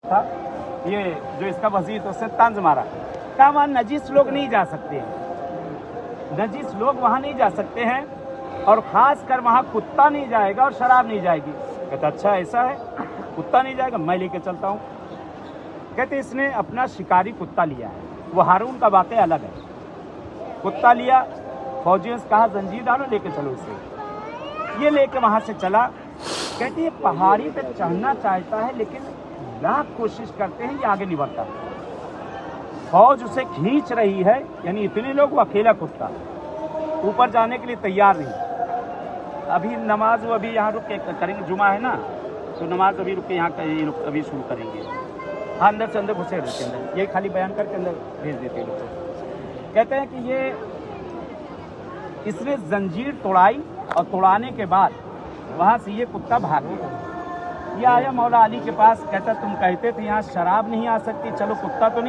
था, ये जो इसका वजीर था उससे तंज मारा, कहा वहाँ नजीस लोग नहीं जा सकते हैं, नजीस लोग वहाँ नहीं जा सकते हैं, और ख़ास कर वहाँ कुत्ता नहीं जाएगा और शराब नहीं जाएगी। कहता अच्छा ऐसा है, कुत्ता नहीं जाएगा, मैं लेके चलता हूँ। कहते इसने अपना शिकारी कुत्ता लिया है, वो हारून का वाक़या अलग है। कुत्ता लिया, फौजियों से कहा जंजीर डालो, लेके चलो इसे। ये लेके वहाँ से चला। कहते ये पहाड़ी पे चढ़ना चाहता है लेकिन लाख कोशिश करते हैं, ये आगे नहीं बढ़ता। फौज उसे खींच रही है, यानी इतने लोग, वो अकेला कुत्ता ऊपर जाने के लिए तैयार नहीं। अभी नमाज वो अभी यहाँ रुक के करेंगे, जुमा है ना, तो नमाज अभी रुक के यहाँ अभी शुरू करेंगे। हाँ अंदर से अंदर घुसे रहते अंदर, ये खाली बयान करके अंदर भेज देते हैं लोग। कहते हैं कि ये इसने जंजीर तोड़ाई और तोड़ाने के बाद वहाँ से ये कुत्ता भाग गया। ये आया मौला अली के पास, कहता तुम कहते थे यहाँ शराब नहीं आ सकती, चलो कुत्ता तो नहीं